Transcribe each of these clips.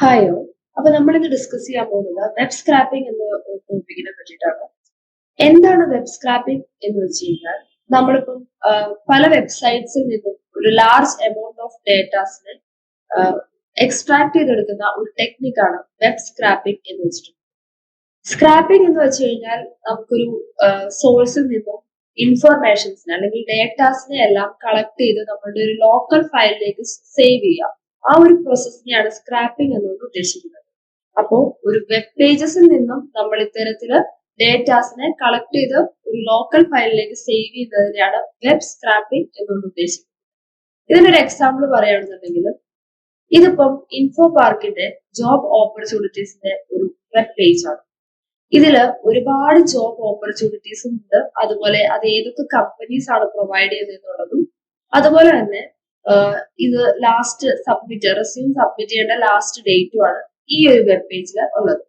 ഹായോ. അപ്പൊ നമ്മളിന്ന് ഡിസ്കസ് ചെയ്യാൻ പോകുന്നത് വെബ് സ്ക്രാപ്പിംഗ് എന്ന ടോപ്പിക്കിനെ പറ്റിയിട്ടാണ്. എന്താണ് വെബ് സ്ക്രാപ്പിംഗ് എന്ന് വെച്ച് കഴിഞ്ഞാൽ നമ്മളിപ്പം പല വെബ്സൈറ്റ്സിൽ നിന്നും ഒരു ലാർജ് എമൗണ്ട് ഓഫ് ഡേറ്റാസിനെ എക്സ്ട്രാക്ട് ചെയ്തെടുക്കുന്ന ഒരു ടെക്നിക്കാണ് വെബ് സ്ക്രാപ്പിംഗ് എന്ന് വെച്ചിട്ടുണ്ട്. സ്ക്രാപ്പിംഗ് എന്ന് വെച്ച് കഴിഞ്ഞാൽ നമുക്കൊരു സോഴ്സിൽ നിന്നും ഇൻഫർമേഷൻസിനെ അല്ലെങ്കിൽ ഡേറ്റാസിനെ എല്ലാം കളക്ട് ചെയ്ത് നമ്മളുടെ ഒരു ലോക്കൽ ഫയലിലേക്ക് സേവ് ചെയ്യാം. ആ ഒരു പ്രോസസ്സിനെയാണ് സ്ക്രാപ്പിംഗ് എന്നുകൊണ്ട് ഉദ്ദേശിക്കുന്നത്. അപ്പോൾ ഒരു വെബ് പേജസിൽ നിന്നും നമ്മൾ ഇത്തരത്തില് ഡേറ്റാസിനെ കളക്ട് ചെയ്ത് ഒരു ലോക്കൽ ഫയലിലേക്ക് സേവ് ചെയ്യുന്നതിനെയാണ് വെബ് സ്ക്രാപ്പിംഗ് എന്നുകൊണ്ട് ഉദ്ദേശിക്കുന്നത്. ഇതിനൊരു എക്സാമ്പിൾ പറയുകയാണെന്നുണ്ടെങ്കിൽ ഇതിപ്പം ഇൻഫോ പാർക്കിന്റെ ജോബ് ഓപ്പർച്യൂണിറ്റീസിന്റെ ഒരു വെബ് പേജ് ആണ്. ഇതില് ഒരുപാട് ജോബ് ഓപ്പർച്യൂണിറ്റീസും ഉണ്ട്. അതുപോലെ അത് ഏതൊക്കെ കമ്പനീസ് ആണ് പ്രൊവൈഡ് ചെയ്യുന്നത് എന്നുള്ളതും, അതുപോലെ തന്നെ ഇത് ലാസ്റ്റ് റെസ്യൂം സബ്മിറ്റ് ചെയ്യേണ്ട ലാസ്റ്റ് ഡേറ്റുമാണ് ഈ ഒരു വെബ് പേജിൽ ഉള്ളത്.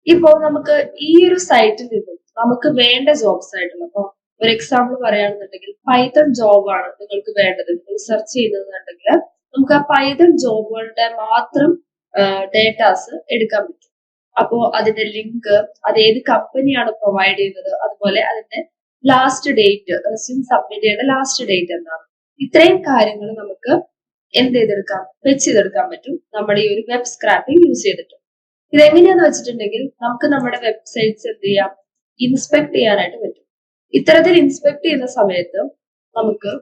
ഇപ്പോൾ നമുക്ക് ഈ ഒരു സൈറ്റിൽ നിന്നും നമുക്ക് വേണ്ട ജോബ്സ് ആയിട്ടുള്ള, അപ്പൊ ഒരു എക്സാമ്പിൾ പറയുകയാണെന്നുണ്ടെങ്കിൽ പൈത്തൺ ജോബാണ് നിങ്ങൾക്ക് വേണ്ടത്, നിങ്ങൾ സെർച്ച് ചെയ്യുന്നതെന്നുണ്ടെങ്കിൽ നമുക്ക് ആ പൈത്തൺ ജോബുകളുടെ മാത്രം ഡേറ്റാസ് എടുക്കാൻ പറ്റും. അപ്പോ അതിന്റെ ലിങ്ക്, അത് ഏത് കമ്പനിയാണ് പ്രൊവൈഡ് ചെയ്യുന്നത്, അതുപോലെ അതിന്റെ ലാസ്റ്റ് ഡേറ്റ്, റെസ്യൂം സബ്മിറ്റ് ചെയ്യേണ്ട ലാസ്റ്റ് ഡേറ്റ് എന്താണ്, ഇത്രയും കാര്യങ്ങൾ നമുക്ക് വെച്ച് ചെയ്തെടുക്കാൻ പറ്റും നമ്മുടെ ഈ ഒരു വെബ് സ്ക്രാപ്പിംഗ് യൂസ് ചെയ്തിട്ട്. ഇതെങ്ങനെയാന്ന് വെച്ചിട്ടുണ്ടെങ്കിൽ നമുക്ക് നമ്മുടെ വെബ്സൈറ്റ്സ് എന്ത് ചെയ്യാം, ഇൻസ്പെക്ട് ചെയ്യാനായിട്ട് പറ്റും. ഇത്തരത്തിൽ ഇൻസ്പെക്ട് ചെയ്യുന്ന സമയത്ത് നമുക്ക്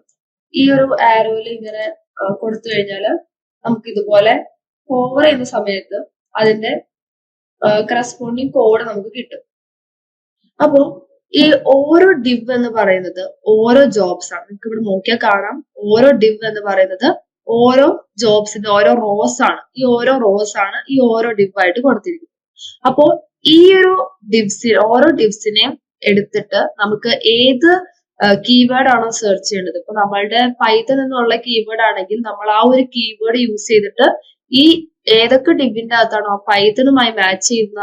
ഈ ഒരു ആരോയിൽ ഇങ്ങനെ കൊടുത്തു കഴിഞ്ഞാൽ നമുക്ക് ഇതുപോലെ ഹോവർ ചെയ്യുന്ന സമയത്ത് അതിന്റെ കറസ്പോണ്ടിങ് കോഡ് നമുക്ക് കിട്ടും. അപ്പോ ഈ ഓരോ ഡിവ് എന്ന് പറയുന്നത് ഓരോ ജോബ്സ് ആണ്. നമുക്ക് ഇവിടെ നോക്കിയാൽ കാണാം, ഓരോ ഡിവ് എന്ന് പറയുന്നത് ഓരോ ജോബ്സിന്റെ ഓരോ റോസ് ആണ്. ഈ ഓരോ റോസ് ആണ് ഈ ഓരോ ഡിവ് ആയിട്ട് കൊടുത്തിരിക്കുന്നത്. അപ്പോ ഈ ഒരു ഓരോ ഡിവ്സിനെയും എടുത്തിട്ട് നമുക്ക് ഏത് കീവേഡ് ആണോ സെർച്ച് ചെയ്യേണ്ടത്, ഇപ്പൊ നമ്മളുടെ പൈത്തൺ എന്നുള്ള കീവേഡ് ആണെങ്കിൽ നമ്മൾ ആ ഒരു കീവേഡ് യൂസ് ചെയ്തിട്ട് ഈ ഏതൊക്കെ ഡിവിന്റെ അകത്താണോ പൈത്തണുമായി മാച്ച് ചെയ്യുന്ന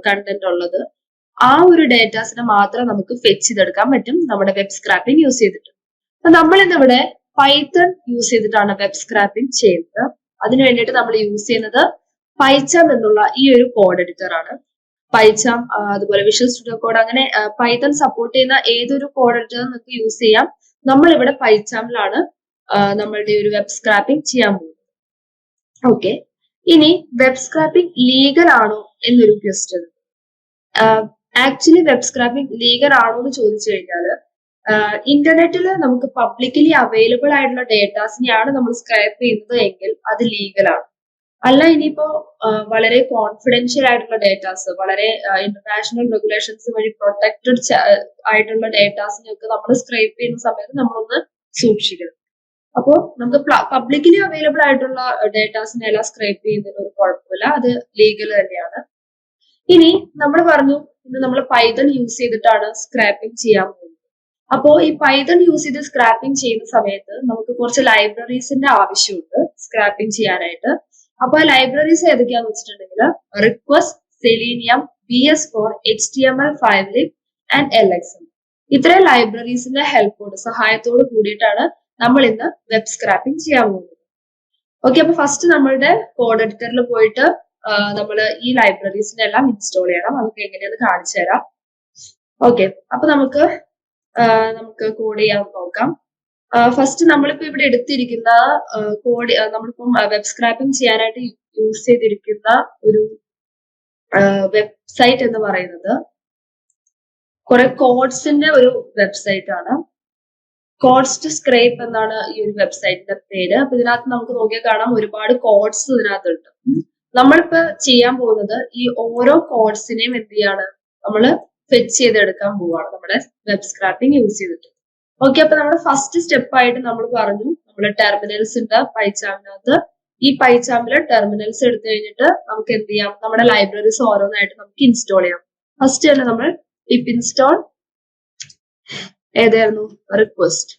കണ്ടന്റ് ഉള്ളത്, ആ ഒരു ഡേറ്റാസിനെ മാത്രം നമുക്ക് ഫെച്ച് ചെയ്തെടുക്കാൻ പറ്റും നമ്മുടെ വെബ് സ്ക്രാപ്പിംഗ് യൂസ് ചെയ്തിട്ട്. അപ്പൊ നമ്മൾ ഇന്നിവിടെ പൈത്തൺ യൂസ് ചെയ്തിട്ടാണ് വെബ് സ്ക്രാപ്പിംഗ് ചെയ്യുന്നത്. അതിനു വേണ്ടിയിട്ട് നമ്മൾ യൂസ് ചെയ്യുന്നത് പൈച്ചാം എന്നുള്ള ഈ ഒരു കോഡ് എഡിറ്റർ ആണ്. പൈച്ചാം, അതുപോലെ വിഷ്വൽ സ്റ്റുഡിയോ കോഡ്, അങ്ങനെ പൈത്തൺ സപ്പോർട്ട് ചെയ്യുന്ന ഏതൊരു കോഡ് എഡിറ്റർ നമുക്ക് യൂസ് ചെയ്യാം. നമ്മൾ ഇവിടെ പൈച്ചാമിലാണ് നമ്മളുടെ ഒരു വെബ് സ്ക്രാപ്പിംഗ് ചെയ്യാൻ പോകുന്നത്. ഓക്കെ, ഇനി വെബ് സ്ക്രാപ്പിംഗ് ലീഗൽ ആണോ എന്നൊരു question. Actually web scrapping legal ആണോ എന്ന് ചോദിച്ചു കഴിഞ്ഞാൽ ഇന്റർനെറ്റിൽ നമുക്ക് പബ്ലിക്കലി അവൈലബിൾ ആയിട്ടുള്ള ഡേറ്റാസിനെയാണ് നമ്മൾ സ്ക്രാപ്പ് ചെയ്യുന്നത് എങ്കിൽ അത് ലീഗലാണ്. അല്ല, ഇനിയിപ്പോ വളരെ കോൺഫിഡൻഷ്യൽ ആയിട്ടുള്ള ഡേറ്റാസ്, വളരെ ഇന്റർനാഷണൽ റെഗുലേഷൻസ് വഴി പ്രൊട്ടക്റ്റഡ് ആയിട്ടുള്ള ഡേറ്റാസിനെയൊക്കെ നമ്മൾ സ്ക്രൈപ്പ് ചെയ്യുന്ന സമയത്ത് നമ്മളൊന്ന് സൂക്ഷിക്കണം. അപ്പോ നമുക്ക് പബ്ലിക്കലി അവൈലബിൾ ആയിട്ടുള്ള ഡേറ്റാസിനെ എല്ലാം സ്ക്രൈപ്പ് ചെയ്യുന്നതിന് ഒരു കുഴപ്പമില്ല, അത് ലീഗൽ തന്നെയാണ്. ഇനി നമ്മൾ പറഞ്ഞു ഇന്ന് നമ്മൾ പൈത്തൺ യൂസ് ചെയ്തിട്ടാണ് സ്ക്രാപ്പിംഗ് ചെയ്യാൻ പോകുന്നത്. അപ്പോ ഈ പൈത്തൺ യൂസ് ചെയ്ത് സ്ക്രാപ്പിംഗ് ചെയ്യുന്ന സമയത്ത് നമുക്ക് കുറച്ച് ലൈബ്രറീസിന്റെ ആവശ്യമുണ്ട് സ്ക്രാപ്പിംഗ് ചെയ്യാനായിട്ട്. അപ്പൊ ആ ലൈബ്രറീസ് ഏതൊക്കെയാന്ന് വെച്ചിട്ടുണ്ടെങ്കിൽ request, selenium, BS4, HTML, 5lib and LXM. ഇത്രയും ലൈബ്രറീസിന്റെ സഹായത്തോട് കൂടിയിട്ടാണ് നമ്മൾ ഇന്ന് വെബ് സ്ക്രാപ്പിംഗ് ചെയ്യാൻ പോകുന്നത്. ഓക്കെ, അപ്പൊ ഫസ്റ്റ് നമ്മളുടെ കോഡ് എഡിറ്ററിൽ പോയിട്ട് നമ്മൾ ഈ ലൈബ്രറീസിനെ എല്ലാം ഇൻസ്റ്റാൾ ചെയ്യണം. നമുക്ക് എങ്ങനെയാന്ന് കാണിച്ചു തരാം. ഓക്കെ, അപ്പൊ നമുക്ക് കോഡ് ചെയ്യാൻ നോക്കാം. ഫസ്റ്റ് നമ്മളിപ്പോ ഇവിടെ എടുത്തിരിക്കുന്ന കോഡ്, നമ്മളിപ്പം വെബ് സ്ക്രാപ്പിംഗ് ചെയ്യാനായിട്ട് യൂസ് ചെയ്തിരിക്കുന്ന ഒരു വെബ്സൈറ്റ് എന്ന് പറയുന്നത് കുറെ കോഡ്സിന്റെ ഒരു വെബ്സൈറ്റ് ആണ്. കോഡ്സ് ടു സ്ക്രേപ്പ് എന്നാണ് ഈ ഒരു വെബ്സൈറ്റിന്റെ പേര്. അപ്പൊ ഇതിനകത്ത് നമുക്ക് നോക്കിയാൽ കാണാം ഒരുപാട് കോഡ്സ് ഇതിനകത്തുണ്ട്. നമ്മളിപ്പോ ചെയ്യാൻ പോകുന്നത് ഈ ഓരോ കോഡ്സിനെയും എന്ത് ചെയ്യാണ്, നമ്മൾ ഫെച്ച് ചെയ്തെടുക്കാൻ പോവാണ് നമ്മുടെ വെബ് സ്ക്രാപ്പിംഗ് യൂസ് ചെയ്തിട്ട്. ഓക്കെ, അപ്പൊ നമ്മുടെ ഫസ്റ്റ് സ്റ്റെപ്പ് ആയിട്ട് നമ്മൾ പറഞ്ഞു നമ്മുടെ ടെർമിനൽസ് ഉണ്ട് പൈച്ചാമിനകത്ത്. ഈ പൈച്ചാമില് ടെർമിനൽസ് എടുത്തു കഴിഞ്ഞിട്ട് നമുക്ക് എന്ത് ചെയ്യാം, നമ്മുടെ ലൈബ്രറീസ് ഓരോന്നായിട്ട് നമുക്ക് ഇൻസ്റ്റാൾ ചെയ്യാം. ഫസ്റ്റ് തന്നെ നമ്മൾ പിപ്പ് ഇൻസ്റ്റാൾ ഏതായിരുന്നു, റിക്വസ്റ്റ്.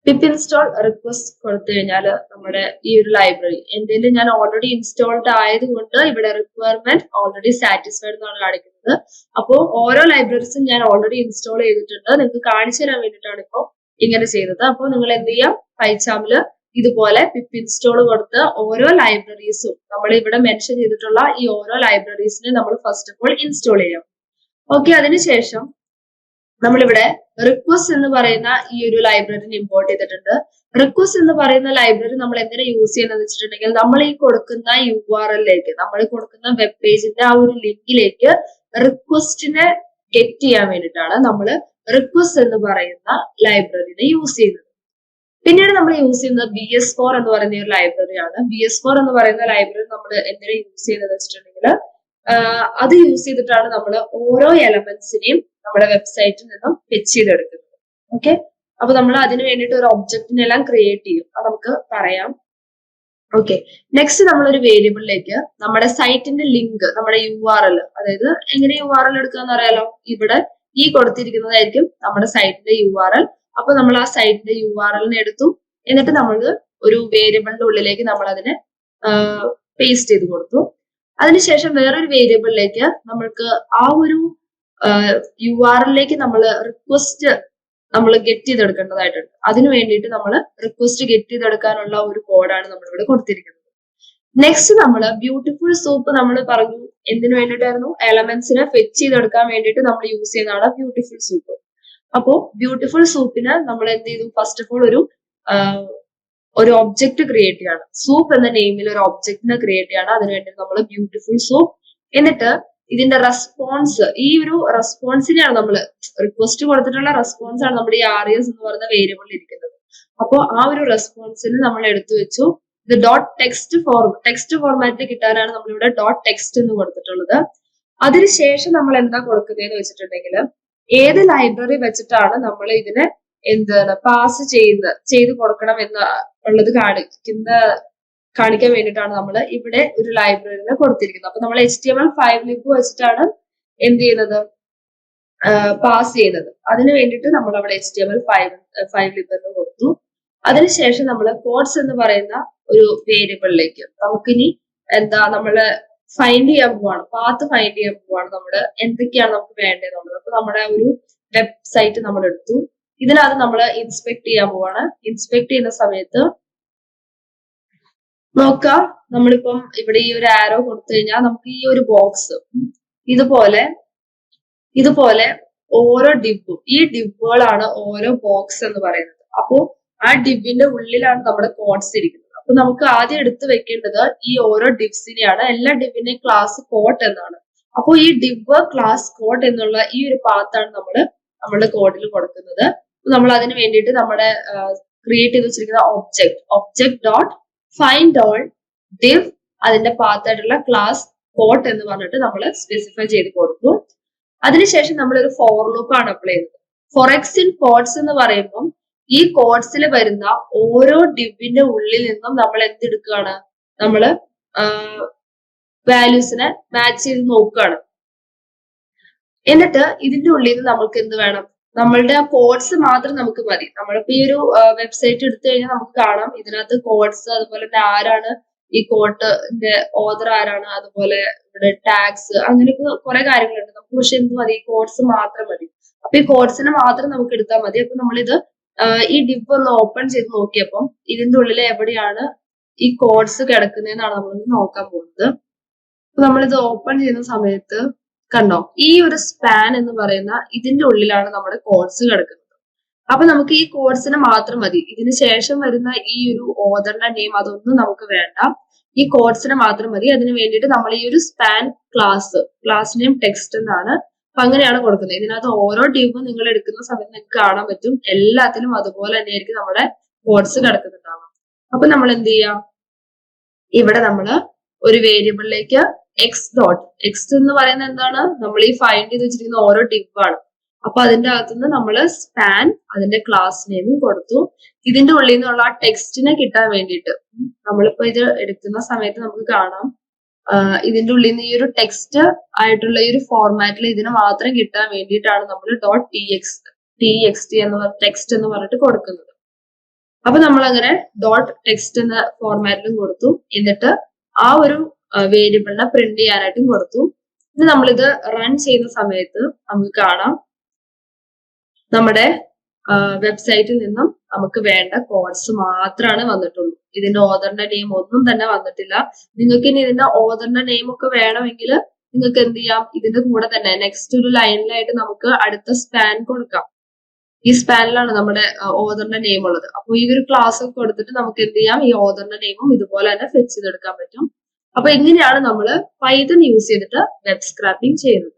പിപ്പ് ഇൻസ്റ്റാൾ റിക്വസ്റ്റ് കൊടുത്തു കഴിഞ്ഞാൽ നമ്മുടെ ഈ ഒരു ലൈബ്രറി എന്തെങ്കിലും ഞാൻ ഓൾറെഡി ഇൻസ്റ്റാൾഡ് ആയതുകൊണ്ട് ഇവിടെ റിക്വയർമെന്റ് ഓൾറെഡി സാറ്റിസ്ഫൈഡ് എന്നാണ് കാണിക്കുന്നത്. അപ്പോൾ ഓരോ ലൈബ്രറീസും ഞാൻ ഓൾറെഡി ഇൻസ്റ്റാൾ ചെയ്തിട്ടുണ്ട്. നിങ്ങൾക്ക് കാണിച്ചു തരാൻ വേണ്ടിയിട്ടാണ് ഇപ്പോൾ ഇങ്ങനെ ചെയ്തത്. അപ്പോൾ നിങ്ങൾ എന്ത് ചെയ്യാം, പൈച്ചാമില് ഇതുപോലെ പിപ്പ് ഇൻസ്റ്റോൾ കൊടുത്ത് ഓരോ ലൈബ്രറീസും നമ്മൾ ഇവിടെ മെൻഷൻ ചെയ്തിട്ടുള്ള ഈ ഓരോ ലൈബ്രറീസിനെ നമ്മൾ ഫസ്റ്റ് ഓഫ് ഓൾ ഇൻസ്റ്റോൾ ചെയ്യാം. ഓക്കെ, അതിനുശേഷം നമ്മളിവിടെ റിക്വസ്റ്റ് എന്ന് പറയുന്ന ഈ ഒരു ലൈബ്രറിനെ ഇമ്പോർട്ട് ചെയ്തിട്ടുണ്ട്. റിക്വസ്റ്റ് എന്ന് പറയുന്ന ലൈബ്രറി നമ്മൾ എങ്ങനെ യൂസ് ചെയ്യുന്നത് വെച്ചിട്ടുണ്ടെങ്കിൽ നമ്മൾ ഈ കൊടുക്കുന്ന URL-ലേക്ക്, നമ്മൾ കൊടുക്കുന്ന വെബ് പേജിന്റെ ആ ഒരു ലിങ്കിലേക്ക് റിക്വസ്റ്റിനെ ഗെറ്റ് ചെയ്യാൻ വേണ്ടിയിട്ടാണ് നമ്മൾ റിക്വസ്റ്റ് എന്ന് പറയുന്ന ലൈബ്രറിനെ യൂസ് ചെയ്യുന്നത്. പിന്നീട് നമ്മൾ യൂസ് ചെയ്യുന്നത് BS4 എന്ന് പറയുന്ന ഒരു ലൈബ്രറിയാണ്. BS4 എന്ന് പറയുന്ന ലൈബ്രറി നമ്മൾ എന്തിനാ യൂസ് ചെയ്യുന്നത് വെച്ചിട്ടുണ്ടെങ്കിൽ അത് യൂസ് ചെയ്തിട്ടാണ് നമ്മൾ ഓരോ എലമെന്റ്സിനെയും നമ്മുടെ വെബ്സൈറ്റിൽ നിന്നും ഫെച്ച് ചെയ്തെടുക്കുന്നത്. ഓക്കെ, അപ്പൊ നമ്മൾ അതിന് വേണ്ടിയിട്ട് ഒരു ഒബ്ജക്റ്റിനെല്ലാം ക്രിയേറ്റ് ചെയ്യും, അത് നമുക്ക് പറയാം. ഓക്കെ, നെക്സ്റ്റ് നമ്മളൊരു വേരിയബിളിലേക്ക് നമ്മുടെ സൈറ്റിന്റെ ലിങ്ക്, നമ്മുടെ URL, അതായത് എങ്ങനെ URL എടുക്കുക എന്ന് അറിയാലോ, ഇവിടെ ഈ കൊടുത്തിരിക്കുന്നതായിരിക്കും നമ്മുടെ സൈറ്റിന്റെ URL. അപ്പൊ നമ്മൾ ആ സൈറ്റിന്റെ URL-നെ എടുത്തു, എന്നിട്ട് നമ്മൾ ഒരു വേരിയബിളിന്റെ ഉള്ളിലേക്ക് നമ്മൾ അതിനെ പേസ്റ്റ് ചെയ്ത് കൊടുത്തു. അതിനുശേഷം വേറൊരു വേരിയബിളിലേക്ക് നമ്മൾക്ക് ആ ഒരു URL-ലേക്ക് നമ്മൾ റിക്വസ്റ്റ് നമ്മൾ ഗെറ്റ് ചെയ്തെടുക്കേണ്ടതായിട്ടുണ്ട്. അതിനു വേണ്ടിയിട്ട് നമ്മൾ റിക്വസ്റ്റ് ഗെറ്റ് ചെയ്തെടുക്കാനുള്ള ഒരു കോഡാണ് നമ്മൾ ഇവിടെ കൊടുത്തിരിക്കുന്നത്. നെക്സ്റ്റ് നമ്മൾ ബ്യൂട്ടിഫുൾ സൂപ്പ് നമ്മൾ പറഞ്ഞു എന്തിനു വേണ്ടിയിട്ടായിരുന്നു, എലമെന്റ്സിനെ ഫെച്ച് ചെയ്തെടുക്കാൻ വേണ്ടിയിട്ട് നമ്മൾ യൂസ് ചെയ്യുന്നതാണ് ബ്യൂട്ടിഫുൾ സൂപ്പ്. അപ്പോ ബ്യൂട്ടിഫുൾ സൂപ്പിന് നമ്മൾ എന്ത് ചെയ്തു, ഫസ്റ്റ് ഓഫ് ഓൾ ഒരു ഒബ്ജക്റ്റ് ക്രിയേറ്റ് ചെയ്യാണ്. സൂപ്പ് എന്ന നെയിമിൽ ഒരു ഒബ്ജക്റ്റിനെ ക്രിയേറ്റ് ചെയ്യാണ്. അതിനുവേണ്ടി നമ്മൾ ബ്യൂട്ടിഫുൾ സൂപ്പ്, എന്നിട്ട് ഇതിന്റെ റെസ്പോൺസ്, ഈ ഒരു റെസ്പോൺസിനെയാണ് നമ്മൾ റിക്വസ്റ്റ് കൊടുത്തിട്ടുള്ള റെസ്പോൺസ് ആണ് നമ്മുടെ ഈ RES എന്ന് പറയുന്ന വേരിയബിളിൽ ഇരിക്കുന്നത്. അപ്പോൾ ആ ഒരു റെസ്പോൺസിന് നമ്മൾ എടുത്തു വെച്ചു. ഇത് ടെക്സ്റ്റ് ഫോർമാറ്റിൽ കിട്ടാനാണ് നമ്മളിവിടെ .text എന്ന് കൊടുത്തിട്ടുള്ളത്. അതിനുശേഷം നമ്മൾ എന്താ കൊടുക്കുന്നതെന്ന് വെച്ചിട്ടുണ്ടെങ്കിൽ ഏത് ലൈബ്രറി വെച്ചിട്ടാണ് നമ്മൾ ഇതിനെ എന്താണ് പാസ് ചെയ്ത് കൊടുക്കണം എന്നുള്ളത് കാണിക്കാൻ വേണ്ടിയിട്ടാണ് നമ്മൾ ഇവിടെ ഒരു ലൈബ്രറിനെ കൊടുത്തിരിക്കുന്നത്. അപ്പൊ നമ്മൾ HTML5 lib വെച്ചിട്ടാണ് എന്ത് ചെയ്യുന്നത്, പാസ് ചെയ്യുന്നത്. അതിന് വേണ്ടിയിട്ട് നമ്മൾ അവിടെ HTML5 lib എന്ന് കൊടുത്തു. അതിനുശേഷം നമ്മൾ കോഡ്സ് എന്ന് പറയുന്ന ഒരു വേരിയബിളിലേക്ക് നമുക്കിനി നമ്മള് ഫൈൻഡ് ചെയ്യാൻ പോവാണ്, പാത്ത് ഫൈൻഡ് ചെയ്യാൻ പോവാണ്. നമ്മള് എന്തൊക്കെയാണ് നമുക്ക് വേണ്ടതെന്നുള്ളത്. അപ്പൊ നമ്മുടെ ഒരു വെബ്സൈറ്റ് നമ്മൾ എടുത്തു, ഇതിനകത്ത് നമ്മൾ ഇൻസ്പെക്ട് ചെയ്യാൻ പോവാണ്. ഇൻസ്പെക്ട് ചെയ്യുന്ന സമയത്ത് നോക്കാം, നമ്മളിപ്പം ഇവിടെ ഈ ഒരു ആരോ കൊടുത്തു കഴിഞ്ഞാൽ നമുക്ക് ഈ ഒരു ബോക്സ് ഇതുപോലെ ഓരോ ഡിബും, ഈ ഡിബുകളാണ് ഓരോ ബോക്സ് എന്ന് പറയുന്നത്. അപ്പോ ആ ഡിബിന്റെ ഉള്ളിലാണ് നമ്മുടെ കോഡ്സ് ഇരിക്കുന്നത്. അപ്പൊ നമുക്ക് ആദ്യം എടുത്തു വെക്കേണ്ടത് ഈ ഓരോ ഡിബ്സിനെയാണ്. എല്ലാ ഡിബിന്റെയും ക്ലാസ് കോഡ് എന്നാണ്. അപ്പോൾ ഈ ഡിബ് ക്ലാസ് കോഡ് എന്നുള്ള ഈ ഒരു പാത്താണ് നമ്മുടെ കോഡിൽ കൊടുക്കുന്നത്. നമ്മൾ അതിന് വേണ്ടിയിട്ട് നമ്മുടെ ക്രിയേറ്റ് ചെയ്ത് വെച്ചിരിക്കുന്ന object dot find all div അതിന്റെ പാത്തായിട്ടുള്ള ക്ലാസ് കോഡ് എന്ന് പറഞ്ഞിട്ട് നമ്മൾ സ്പെസിഫൈ ചെയ്ത് കൊടുത്തു. അതിനുശേഷം നമ്മൾ ഒരു ഫോർ ലൂപ്പ് ആണ് അപ്ലൈ ചെയ്യുന്നത്. ഫോർ എക്സ് ഇൻ കോഡ്സ് എന്ന് പറയുമ്പോൾ ഈ കോഡ്സിൽ വരുന്ന ഓരോ ഡിവിന്റെ ഉള്ളിൽ നിന്നും നമ്മൾ എന്തെടുക്കുകയാണ്, നമ്മൾ വാല്യൂസിനെ മാച്ച് ചെയ്ത് നോക്കുകയാണ്. എന്നിട്ട് ഇതിന്റെ ഉള്ളിൽ നിന്ന് നമുക്ക് എന്ത് വേണം, നമ്മളുടെ ആ കോഡ്സ് മാത്രം നമുക്ക് മതി. നമ്മളിപ്പോ ഈ ഒരു വെബ്സൈറ്റ് എടുത്തു കഴിഞ്ഞാൽ നമുക്ക് കാണാം ഇതിനകത്ത് കോഡ്സ്, അതുപോലെ തന്നെ ആരാണ് ഈ കോഡിന്റെ ഓതർ ആരാണ്, അതുപോലെ ഇവിടെ ടാഗ്സ്, അങ്ങനെയൊക്കെ കുറെ കാര്യങ്ങളുണ്ട്. നമുക്ക് പക്ഷെ എന്ത് മതി, കോഡ്സ് മാത്രം മതി. അപ്പൊ ഈ കോഡ്സിനെ മാത്രം നമുക്ക് എടുത്താൽ മതി. അപ്പൊ നമ്മളിത് ഈ ഡിവ് ഒന്ന് ഓപ്പൺ ചെയ്ത് നോക്കിയപ്പം ഇതിന്റെ ഉള്ളിൽ എവിടെയാണ് ഈ കോഡ്സ് കിടക്കുന്നതെന്നാണ് നമ്മൾ നോക്കാൻ പോകുന്നത്. അപ്പൊ നമ്മളിത് ഓപ്പൺ ചെയ്യുന്ന സമയത്ത് കണ്ടോ, ഈ ഒരു സ്പാൻ എന്ന് പറയുന്ന ഇതിന്റെ ഉള്ളിലാണ് നമ്മുടെ കോഡ്സ് കിടക്കുന്നത്. അപ്പൊ നമുക്ക് ഈ കോഡ്സിന് മാത്രം മതി. ഇതിന് ശേഷം വരുന്ന ഈ ഒരു ഓതറിന്റെ നെയിം അതൊന്നും നമുക്ക് വേണ്ട, ഈ കോഡ്സിന് മാത്രം മതി. അതിന് വേണ്ടിയിട്ട് നമ്മൾ ഈ ഒരു സ്പാൻ ക്ലാസ് നെയിം ടെക്സ്റ്റ് എന്നാണ്. അപ്പൊ അങ്ങനെയാണ് കൊടുക്കുന്നത്. ഇതിനകത്ത് ഓരോ ഡിവും നിങ്ങൾ എടുക്കുന്ന സമയത്ത് നിങ്ങൾക്ക് കാണാൻ പറ്റും, എല്ലാത്തിലും അതുപോലെ തന്നെയായിരിക്കും നമ്മുടെ കോഡ്സ് കിടക്കുന്നുണ്ടാവുക. അപ്പൊ നമ്മൾ എന്ത് ചെയ്യാം, ഇവിടെ നമ്മള് ഒരു വേരിയബിളിലേക്ക് എക്സ് എന്ന് പറയുന്നത് എന്താണ്, നമ്മൾ ഈ ഫൈൻഡ് ചെയ്ത് വെച്ചിരിക്കുന്ന ഓരോ ഡിവ് ആണ്. അപ്പൊ അതിന്റെ അകത്തുനിന്ന് നമ്മൾ സ്പാൻ അതിന്റെ ക്ലാസ് നെയിമും കൊടുത്തു. ഇതിന്റെ ഉള്ളിൽ നിന്നുള്ള ആ ടെക്സ്റ്റിനെ കിട്ടാൻ വേണ്ടിയിട്ട് നമ്മളിപ്പോ ഇത് എടുക്കുന്ന സമയത്ത് നമുക്ക് കാണാം, ഇതിന്റെ ഉള്ളിൽ നിന്ന് ഈ ഒരു ടെക്സ്റ്റ് ആയിട്ടുള്ള ഈ ഒരു ഫോർമാറ്റിൽ ഇതിനെ മാത്രം കിട്ടാൻ വേണ്ടിയിട്ടാണ് നമ്മൾ .txt എന്ന് ടെക്സ്റ്റ് എന്ന് പറഞ്ഞിട്ട് കൊടുക്കുന്നത്. അപ്പൊ നമ്മൾ അങ്ങനെ .text എന്ന ഫോർമാറ്റിലും കൊടുത്തു. എന്നിട്ട് ആ ഒരു വേരിയബിളിനെ പ്രിന്റ് ചെയ്യാനായിട്ടും കൊടുത്തു. ഇനി നമ്മളിത് റൺ ചെയ്യുന്ന സമയത്ത് നമുക്ക് കാണാം നമ്മുടെ വെബ്സൈറ്റിൽ നിന്നും നമുക്ക് വേണ്ട കോഡ്സ് മാത്രമാണ് വന്നിട്ടുള്ളൂ. ഇതിന്റെ ഓതറിന്റെ നെയിം ഒന്നും തന്നെ വന്നിട്ടില്ല. നിങ്ങൾക്ക് ഇനി ഇതിന്റെ ഓതറിന്റെ നെയിം ഒക്കെ വേണമെങ്കിൽ നിങ്ങൾക്ക് എന്ത് ചെയ്യാം, ഇതിന്റെ കൂടെ തന്നെ നെക്സ്റ്റ് ഒരു ലൈനിലായിട്ട് നമുക്ക് അടുത്ത സ്പാൻ കൊടുക്കാം. ഈ സ്പാനിലാണ് നമ്മുടെ ഓതറിന്റെ നെയിം ഉള്ളത്. അപ്പൊ ഈ ഒരു ക്ലാസ് ഒക്കെ കൊടുത്തിട്ട് നമുക്ക് എന്ത് ചെയ്യാം, ഈ ഓതറിന്റെ നെയിമും ഇതുപോലെ തന്നെ ഫെച്ച് ചെയ്തെടുക്കാൻ പറ്റും. അപ്പൊ എങ്ങനെയാണ് നമ്മൾ പൈത്തൺ യൂസ് ചെയ്തിട്ട് വെബ് സ്ക്രാപ്പിംഗ് ചെയ്യുന്നത്?